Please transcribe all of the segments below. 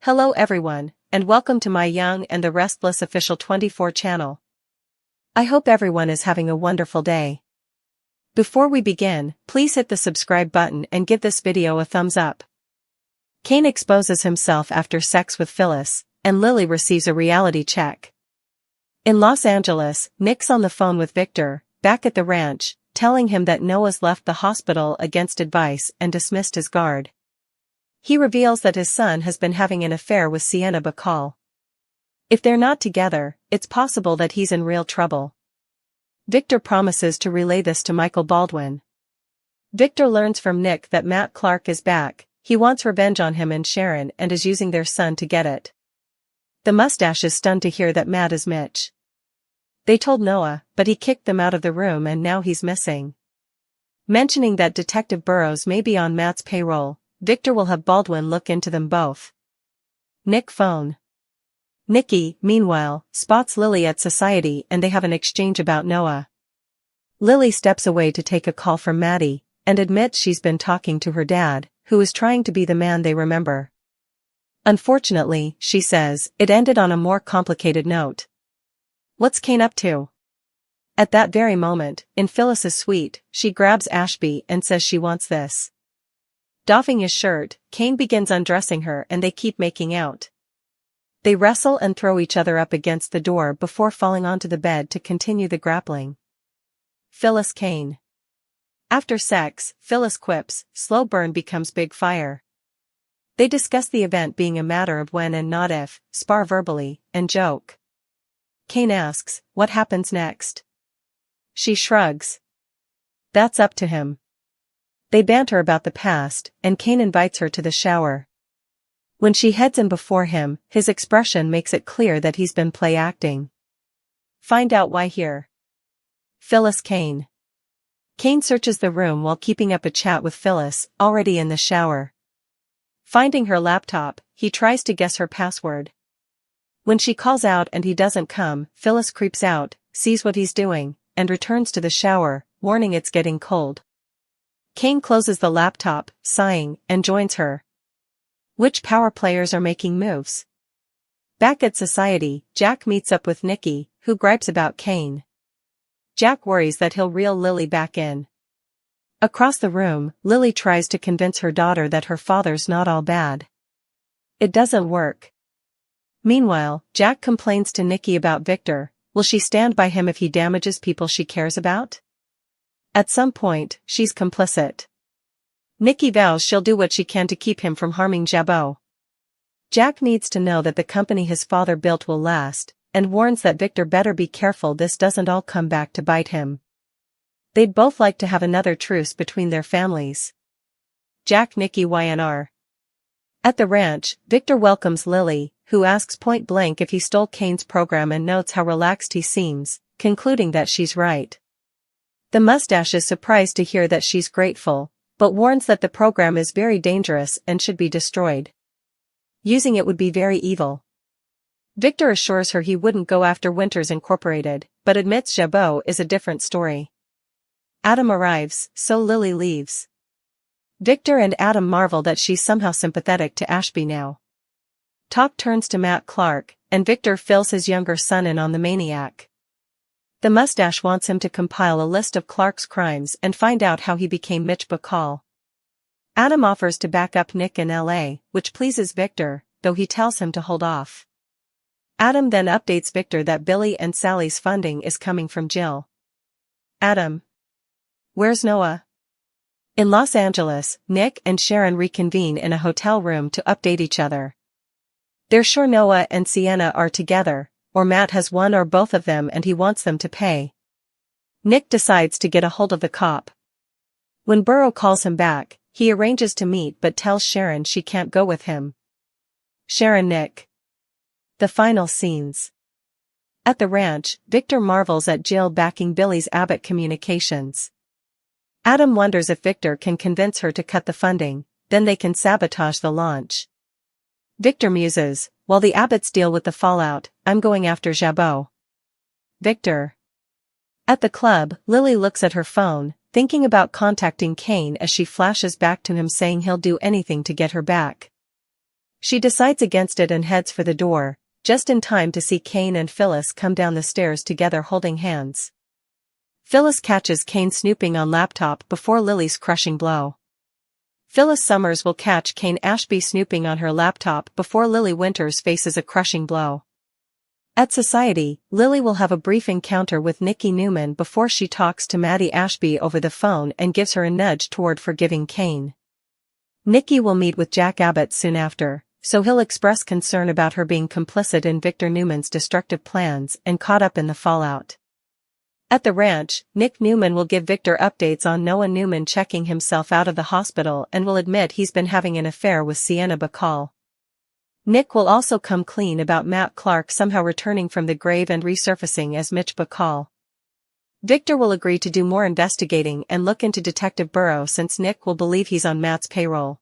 Hello everyone, and welcome to my Young and the Restless official 24 channel. I hope everyone is having a wonderful day. Before we begin, please hit the subscribe button and give this video a thumbs up. Kane exposes himself after sex with Phyllis, and Lily receives a reality check. In Los Angeles, Nick's on the phone with Victor, back at the ranch, telling him that Noah's left the hospital against advice and dismissed his guard. He reveals that his son has been having an affair with Sienna Bacall. If they're not together, it's possible that he's in real trouble. Victor promises to relay this to Michael Baldwin. Victor learns from Nick that Matt Clark is back. He wants revenge on him and Sharon and is using their son to get it. The mustache is stunned to hear that Matt is Mitch. They told Noah, but he kicked them out of the room and now he's missing. Mentioning that Detective Burrows may be on Matt's payroll, Victor will have Baldwin look into them both. Nick phone. Nikki, meanwhile, spots Lily at Society and they have an exchange about Noah. Lily steps away to take a call from Maddie, and admits she's been talking to her dad, who is trying to be the man they remember. Unfortunately, she says, it ended on a more complicated note. What's Kane up to? At that very moment, in Phyllis's suite, she grabs Ashby and says she wants this. Doffing his shirt, Kane begins undressing her and they keep making out. They wrestle and throw each other up against the door before falling onto the bed to continue the grappling. Phyllis Kane. After sex, Phyllis quips, slow burn becomes big fire. They discuss the event being a matter of when and not if, spar verbally, and joke. Kane asks, what happens next? She shrugs. That's up to him. They banter about the past, and Kane invites her to the shower. When she heads in before him, his expression makes it clear that he's been play acting. Find out why here. Phyllis Kane. Kane searches the room while keeping up a chat with Phyllis, already in the shower. Finding her laptop, he tries to guess her password. When she calls out and he doesn't come, Phyllis creeps out, sees what he's doing, and returns to the shower, warning it's getting cold. Kane closes the laptop, sighing, and joins her. Which power players are making moves? Back at Society, Jack meets up with Nikki, who gripes about Kane. Jack worries that he'll reel Lily back in. Across the room, Lily tries to convince her daughter that her father's not all bad. It doesn't work. Meanwhile, Jack complains to Nikki about Victor. Will she stand by him if he damages people she cares about? At some point, she's complicit. Nikki vows she'll do what she can to keep him from harming Jabot. Jack needs to know that the company his father built will last, and warns that Victor better be careful this doesn't all come back to bite him. They'd both like to have another truce between their families. Jack Nikki YNR. At the ranch, Victor welcomes Lily, who asks point blank if he stole Kane's program and notes how relaxed he seems, concluding that she's right. The mustache is surprised to hear that she's grateful, but warns that the program is very dangerous and should be destroyed. Using it would be very evil. Victor assures her he wouldn't go after Winters Incorporated, but admits Jabot is a different story. Adam arrives, so Lily leaves. Victor and Adam marvel that she's somehow sympathetic to Ashby now. Talk turns to Matt Clark, and Victor fills his younger son in on the maniac. The mustache wants him to compile a list of Clark's crimes and find out how he became Mitch Bacall. Adam offers to back up Nick in LA, which pleases Victor, though he tells him to hold off. Adam then updates Victor that Billy and Sally's funding is coming from Jill. Adam. Where's Noah? In Los Angeles, Nick and Sharon reconvene in a hotel room to update each other. They're sure Noah and Sienna are together, or Matt has one or both of them and he wants them to pay. Nick decides to get a hold of the cop. When Burrow calls him back, he arranges to meet but tells Sharon she can't go with him. Sharon Nick. The final scenes. At the ranch, Victor marvels at Jill backing Billy's Abbott Communications. Adam wonders if Victor can convince her to cut the funding, then they can sabotage the launch. Victor muses, while the Abbotts deal with the fallout, I'm going after Jabot. Victor. At the club, Lily looks at her phone, thinking about contacting Kane as she flashes back to him saying he'll do anything to get her back. She decides against it and heads for the door, just in time to see Kane and Phyllis come down the stairs together holding hands. Phyllis catches Kane snooping on laptop before Lily's crushing blow. Phyllis Summers will catch Kane Ashby snooping on her laptop before Lily Winters faces a crushing blow. At Society, Lily will have a brief encounter with Nikki Newman before she talks to Maddie Ashby over the phone and gives her a nudge toward forgiving Kane. Nikki will meet with Jack Abbott soon after, so he'll express concern about her being complicit in Victor Newman's destructive plans and caught up in the fallout. At the ranch, Nick Newman will give Victor updates on Noah Newman checking himself out of the hospital and will admit he's been having an affair with Sienna Bacall. Nick will also come clean about Matt Clark somehow returning from the grave and resurfacing as Mitch Bacall. Victor will agree to do more investigating and look into Detective Burrow since Nick will believe he's on Matt's payroll.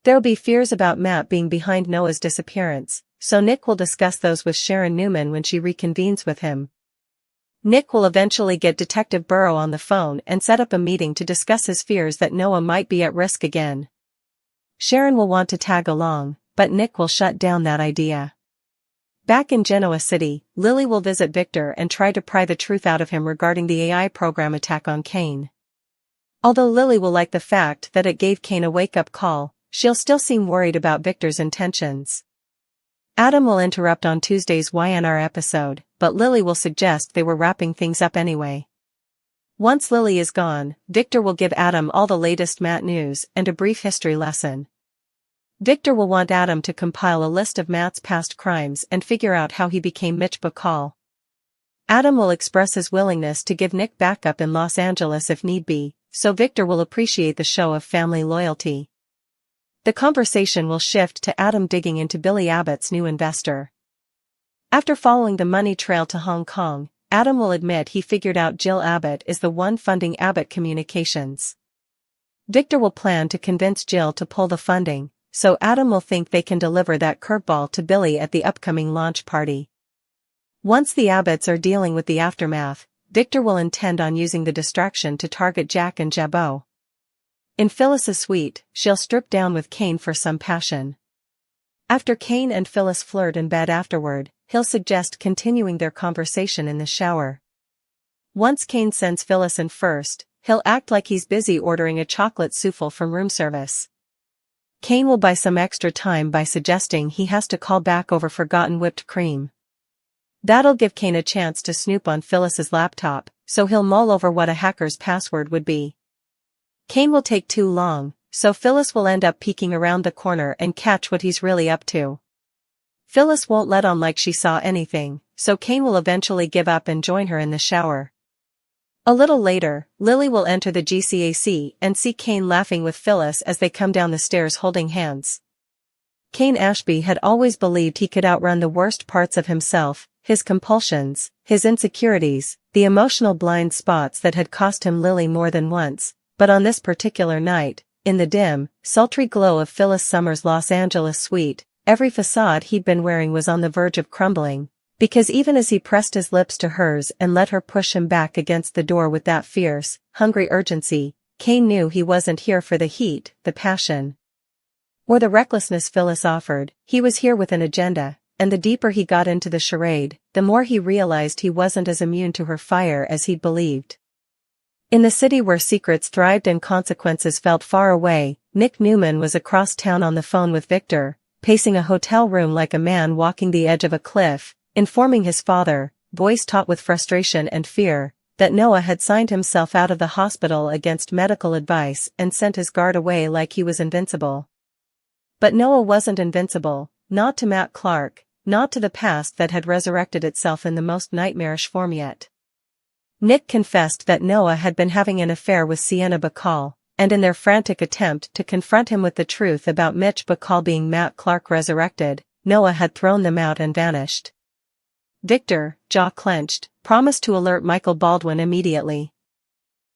There'll be fears about Matt being behind Noah's disappearance, so Nick will discuss those with Sharon Newman when she reconvenes with him. Nick will eventually get Detective Burrow on the phone and set up a meeting to discuss his fears that Noah might be at risk again. Sharon will want to tag along, but Nick will shut down that idea. Back in Genoa City, Lily will visit Victor and try to pry the truth out of him regarding the AI program attack on Kane. Although Lily will like the fact that it gave Kane a wake-up call, she'll still seem worried about Victor's intentions. Adam will interrupt on Tuesday's YNR episode, but Lily will suggest they were wrapping things up anyway. Once Lily is gone, Victor will give Adam all the latest Matt news and a brief history lesson. Victor will want Adam to compile a list of Matt's past crimes and figure out how he became Mitch Bacall. Adam will express his willingness to give Nick backup in Los Angeles if need be, so Victor will appreciate the show of family loyalty. The conversation will shift to Adam digging into Billy Abbott's new investor. After following the money trail to Hong Kong, Adam will admit he figured out Jill Abbott is the one funding Abbott Communications. Victor will plan to convince Jill to pull the funding, so Adam will think they can deliver that curveball to Billy at the upcoming launch party. Once the Abbotts are dealing with the aftermath, Victor will intend on using the distraction to target Jack and Jabot. In Phyllis's suite, she'll strip down with Kane for some passion. After Kane and Phyllis flirt in bed afterward, he'll suggest continuing their conversation in the shower. Once Kane sends Phyllis in first, he'll act like he's busy ordering a chocolate souffle from room service. Kane will buy some extra time by suggesting he has to call back over forgotten whipped cream. That'll give Kane a chance to snoop on Phyllis's laptop, so he'll mull over what a hacker's password would be. Kane will take too long, so Phyllis will end up peeking around the corner and catch what he's really up to. Phyllis won't let on like she saw anything, so Kane will eventually give up and join her in the shower. A little later, Lily will enter the GCAC and see Kane laughing with Phyllis as they come down the stairs holding hands. Kane Ashby had always believed he could outrun the worst parts of himself, his compulsions, his insecurities, the emotional blind spots that had cost him Lily more than once, but on this particular night, in the dim, sultry glow of Phyllis Summers' Los Angeles suite, every facade he'd been wearing was on the verge of crumbling, because even as he pressed his lips to hers and let her push him back against the door with that fierce, hungry urgency, Kane knew he wasn't here for the heat, the passion, or the recklessness Phyllis offered. He was here with an agenda, and the deeper he got into the charade, the more he realized he wasn't as immune to her fire as he'd believed. In the city where secrets thrived and consequences felt far away, Nick Newman was across town on the phone with Victor, pacing a hotel room like a man walking the edge of a cliff, informing his father, voice taut with frustration and fear, that Noah had signed himself out of the hospital against medical advice and sent his guard away like he was invincible. But Noah wasn't invincible, not to Matt Clark, not to the past that had resurrected itself in the most nightmarish form yet. Nick confessed that Noah had been having an affair with Sienna Bacall, and in their frantic attempt to confront him with the truth about Mitch Bacall being Matt Clark resurrected, Noah had thrown them out and vanished. Victor, jaw clenched, promised to alert Michael Baldwin immediately.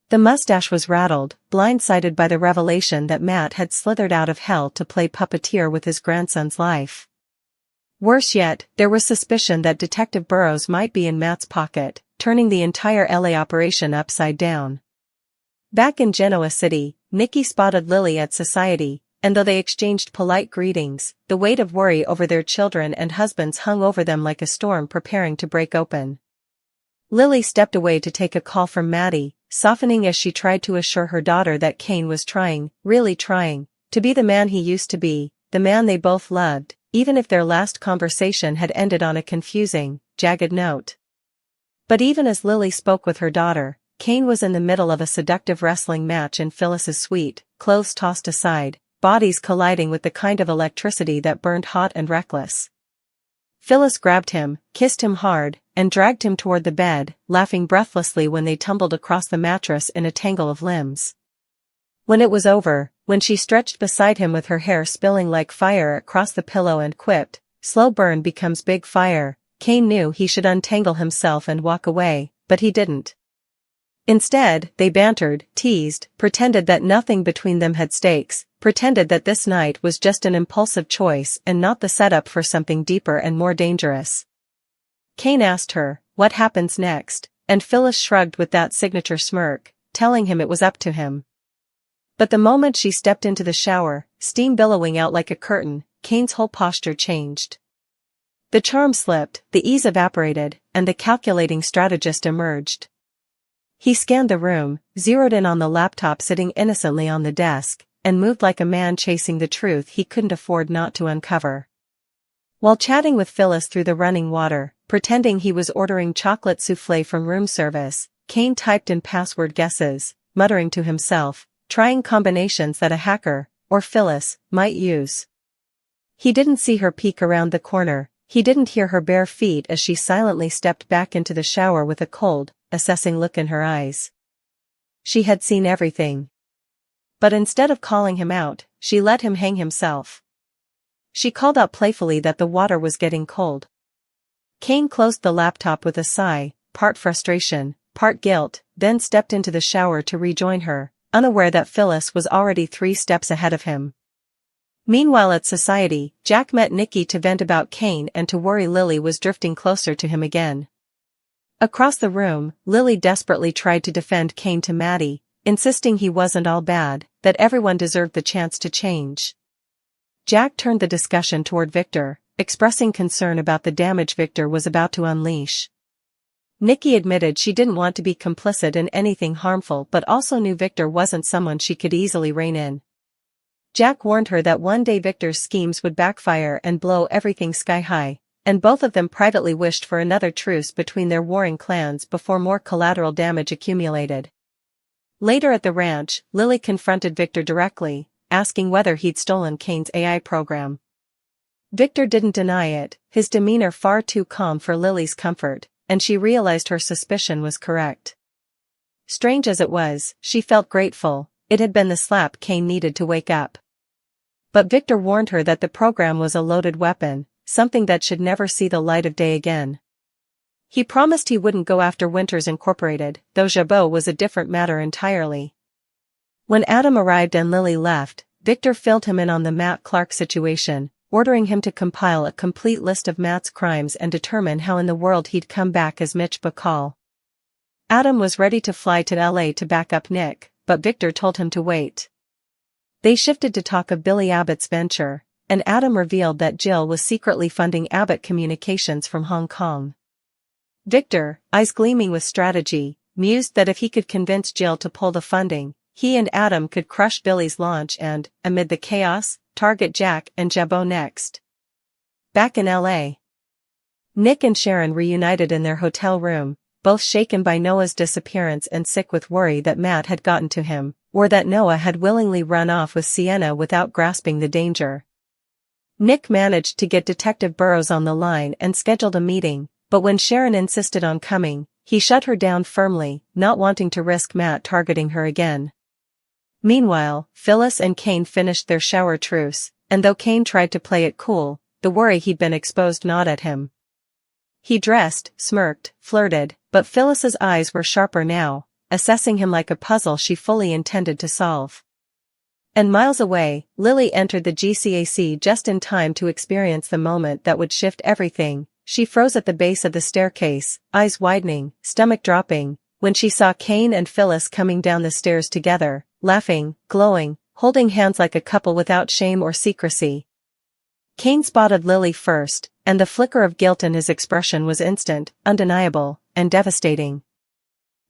The mustache was rattled, blindsided by the revelation that Matt had slithered out of hell to play puppeteer with his grandson's life. Worse yet, there was suspicion that Detective Burrows might be in Matt's pocket, turning the entire LA operation upside down. Back in Genoa City, Nikki spotted Lily at Society, and though they exchanged polite greetings, the weight of worry over their children and husbands hung over them like a storm preparing to break open. Lily stepped away to take a call from Maddie, softening as she tried to assure her daughter that Kane was trying, really trying, to be the man he used to be, the man they both loved, even if their last conversation had ended on a confusing, jagged note. But even as Lily spoke with her daughter, Kane was in the middle of a seductive wrestling match in Phyllis's suite, clothes tossed aside, bodies colliding with the kind of electricity that burned hot and reckless. Phyllis grabbed him, kissed him hard, and dragged him toward the bed, laughing breathlessly when they tumbled across the mattress in a tangle of limbs. When it was over, when she stretched beside him with her hair spilling like fire across the pillow and quipped, "Slow burn becomes big fire," Kane knew he should untangle himself and walk away, but he didn't. Instead, they bantered, teased, pretended that nothing between them had stakes, pretended that this night was just an impulsive choice and not the setup for something deeper and more dangerous. Kane asked her, "What happens next?" and Phyllis shrugged with that signature smirk, telling him it was up to him. But the moment she stepped into the shower, steam billowing out like a curtain, Kane's whole posture changed. The charm slipped, the ease evaporated, and the calculating strategist emerged. He scanned the room, zeroed in on the laptop sitting innocently on the desk, and moved like a man chasing the truth he couldn't afford not to uncover. While chatting with Phyllis through the running water, pretending he was ordering chocolate souffle from room service, Kane typed in password guesses, muttering to himself, trying combinations that a hacker, or Phyllis, might use. He didn't see her peek around the corner, he didn't hear her bare feet as she silently stepped back into the shower with a cold, assessing look in her eyes. She had seen everything. But instead of calling him out, she let him hang himself. She called out playfully that the water was getting cold. Kane closed the laptop with a sigh, part frustration, part guilt, then stepped into the shower to rejoin her, unaware that Phyllis was already 3 steps ahead of him. Meanwhile at Society, Jack met Nikki to vent about Kane and to worry Lily was drifting closer to him again. Across the room, Lily desperately tried to defend Kane to Maddie, insisting he wasn't all bad, that everyone deserved the chance to change. Jack turned the discussion toward Victor, expressing concern about the damage Victor was about to unleash. Nikki admitted she didn't want to be complicit in anything harmful but also knew Victor wasn't someone she could easily rein in. Jack warned her that one day Victor's schemes would backfire and blow everything sky high, and both of them privately wished for another truce between their warring clans before more collateral damage accumulated. Later at the ranch, Lily confronted Victor directly, asking whether he'd stolen Kane's AI program. Victor didn't deny it, his demeanor far too calm for Lily's comfort, and she realized her suspicion was correct. Strange as it was, she felt grateful, it had been the slap Kane needed to wake up. But Victor warned her that the program was a loaded weapon, something that should never see the light of day again. He promised he wouldn't go after Winters Incorporated, though Jabot was a different matter entirely. When Adam arrived and Lily left, Victor filled him in on the Matt Clark situation, ordering him to compile a complete list of Matt's crimes and determine how in the world he'd come back as Mitch Bacall. Adam was ready to fly to LA to back up Nick, but Victor told him to wait. They shifted to talk of Billy Abbott's venture, and Adam revealed that Jill was secretly funding Abbott Communications from Hong Kong. Victor, eyes gleaming with strategy, mused that if he could convince Jill to pull the funding, he and Adam could crush Billy's launch and, amid the chaos, target Jack and Jabot next. Back in LA. Nick and Sharon reunited in their hotel room, both shaken by Noah's disappearance and sick with worry that Matt had gotten to him, or that Noah had willingly run off with Sienna without grasping the danger. Nick managed to get Detective Burrows on the line and scheduled a meeting, but when Sharon insisted on coming, he shut her down firmly, not wanting to risk Matt targeting her again. Meanwhile, Phyllis and Kane finished their shower truce, and though Kane tried to play it cool, the worry he'd been exposed gnawed at him. He dressed, smirked, flirted, but Phyllis's eyes were sharper now, assessing him like a puzzle she fully intended to solve. And miles away, Lily entered the GCAC just in time to experience the moment that would shift everything. She froze at the base of the staircase, eyes widening, stomach dropping, when she saw Kane and Phyllis coming down the stairs together, laughing, glowing, holding hands like a couple without shame or secrecy. Kane spotted Lily first, and the flicker of guilt in his expression was instant, undeniable, and devastating.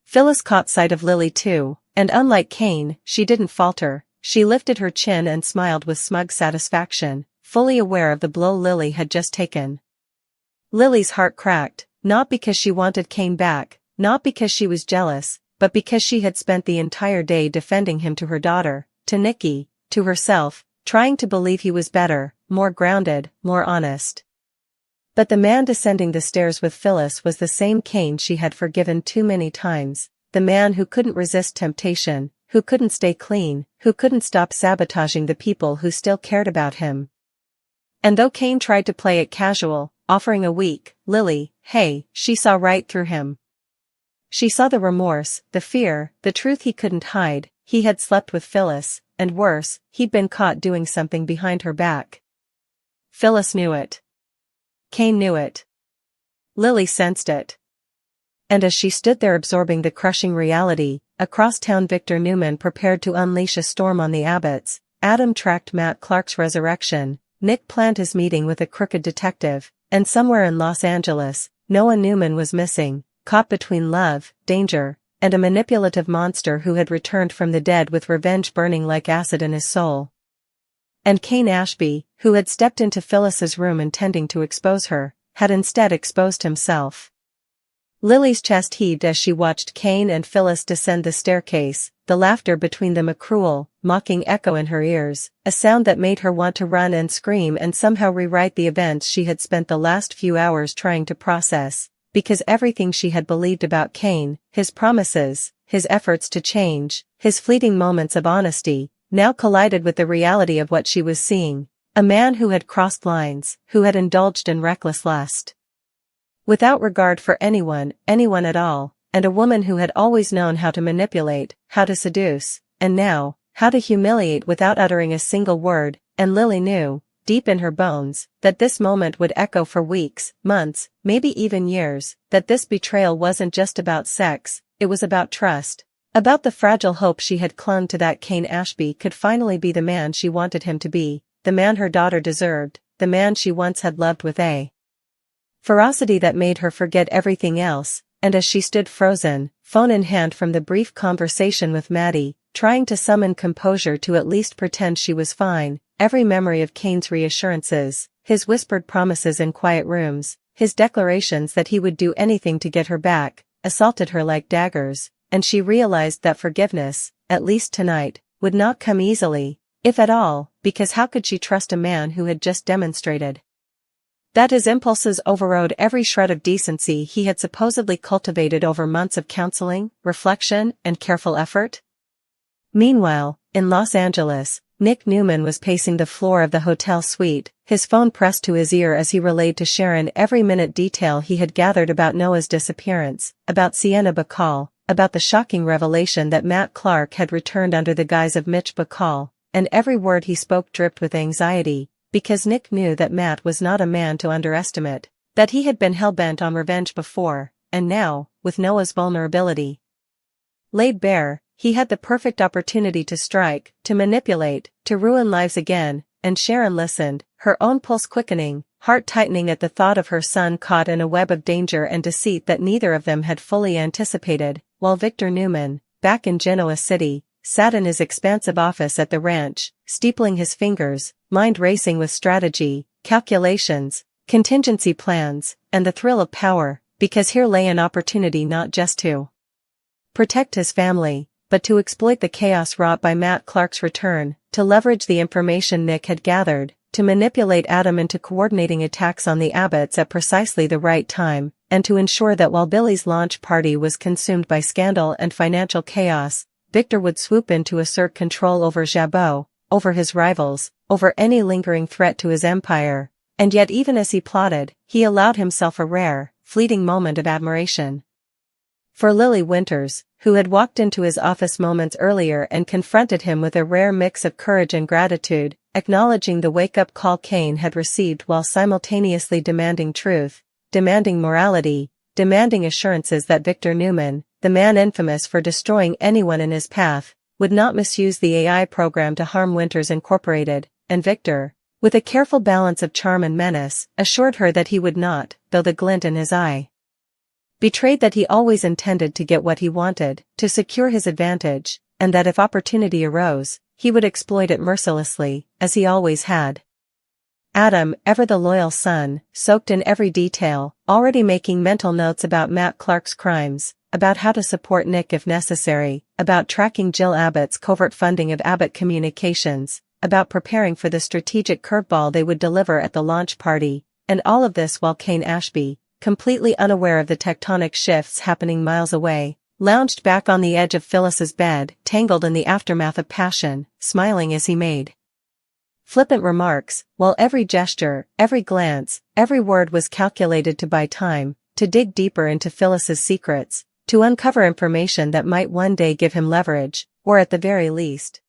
Phyllis caught sight of Lily too, and unlike Kane, she didn't falter. She lifted her chin and smiled with smug satisfaction, fully aware of the blow Lily had just taken. Lily's heart cracked, not because she wanted Kane back, not because she was jealous, but because she had spent the entire day defending him to her daughter, to Nikki, to herself, trying to believe he was better, more grounded, more honest. But the man descending the stairs with Phyllis was the same Kane she had forgiven too many times, the man who couldn't resist temptation, who couldn't stay clean, who couldn't stop sabotaging the people who still cared about him. And though Kane tried to play it casual, offering a weak, Lily, hey, she saw right through him. She saw the remorse, the fear, the truth he couldn't hide. He had slept with Phyllis, and worse, he'd been caught doing something behind her back. Phyllis knew it. Kane knew it. Lily sensed it. And as she stood there absorbing the crushing reality, across town Victor Newman prepared to unleash a storm on the Abbotts. Adam tracked Matt Clark's resurrection, Nick planned his meeting with a crooked detective, and somewhere in Los Angeles, Noah Newman was missing, caught between love, danger, and a manipulative monster who had returned from the dead with revenge burning like acid in his soul. And Kane Ashby, who had stepped into Phyllis's room intending to expose her, had instead exposed himself. Lily's chest heaved as she watched Kane and Phyllis descend the staircase, the laughter between them a cruel, mocking echo in her ears, a sound that made her want to run and scream and somehow rewrite the events she had spent the last few hours trying to process, because everything she had believed about Kane, his promises, his efforts to change, his fleeting moments of honesty, now collided with the reality of what she was seeing, a man who had crossed lines, who had indulged in reckless lust. Without regard for anyone at all, and a woman who had always known how to manipulate, how to seduce, and now, how to humiliate without uttering a single word, and Lily knew, deep in her bones, that this moment would echo for weeks, months, maybe even years, that this betrayal wasn't just about sex, it was about trust, about the fragile hope she had clung to that Kane Ashby could finally be the man she wanted him to be, the man her daughter deserved, the man she once had loved with a ferocity that made her forget everything else. And as she stood frozen, phone in hand from the brief conversation with Maddie, trying to summon composure to at least pretend she was fine, every memory of Kane's reassurances, his whispered promises in quiet rooms, his declarations that he would do anything to get her back, assaulted her like daggers, and she realized that forgiveness, at least tonight, would not come easily, if at all, because how could she trust a man who had just demonstrated that his impulses overrode every shred of decency he had supposedly cultivated over months of counseling, reflection, and careful effort? Meanwhile, in Los Angeles, Nick Newman was pacing the floor of the hotel suite, his phone pressed to his ear as he relayed to Sharon every minute detail he had gathered about Noah's disappearance, about Sienna Bacall, about the shocking revelation that Matt Clark had returned under the guise of Mitch Bacall, and every word he spoke dripped with anxiety, because Nick knew that Matt was not a man to underestimate, that he had been hell-bent on revenge before, and now, with Noah's vulnerability laid bare, he had the perfect opportunity to strike, to manipulate, to ruin lives again, and Sharon listened, her own pulse quickening, heart tightening at the thought of her son caught in a web of danger and deceit that neither of them had fully anticipated, while Victor Newman, back in Genoa City, sat in his expansive office at the ranch, steepling his fingers, mind racing with strategy, calculations, contingency plans, and the thrill of power, because here lay an opportunity not just to protect his family, but to exploit the chaos wrought by Matt Clark's return, to leverage the information Nick had gathered, to manipulate Adam into coordinating attacks on the Abbotts at precisely the right time, and to ensure that while Billy's launch party was consumed by scandal and financial chaos, Victor would swoop in to assert control over Jabot, over his rivals, over any lingering threat to his empire, and yet even as he plotted, he allowed himself a rare, fleeting moment of admiration for Lily Winters, who had walked into his office moments earlier and confronted him with a rare mix of courage and gratitude, acknowledging the wake-up call Kane had received while simultaneously demanding truth, demanding morality, demanding assurances that Victor Newman, the man infamous for destroying anyone in his path, would not misuse the AI program to harm Winters Incorporated, and Victor, with a careful balance of charm and menace, assured her that he would not, though the glint in his eye betrayed that he always intended to get what he wanted, to secure his advantage, and that if opportunity arose, he would exploit it mercilessly, as he always had. Adam, ever the loyal son, soaked in every detail, already making mental notes about Matt Clark's crimes, about how to support Nick if necessary, about tracking Jill Abbott's covert funding of Abbott Communications, about preparing for the strategic curveball they would deliver at the launch party, and all of this while Kane Ashby, completely unaware of the tectonic shifts happening miles away, lounged back on the edge of Phyllis's bed, tangled in the aftermath of passion, smiling as he made flippant remarks, while every gesture, every glance, every word was calculated to buy time, to dig deeper into Phyllis's secrets, to uncover information that might one day give him leverage, or at the very least,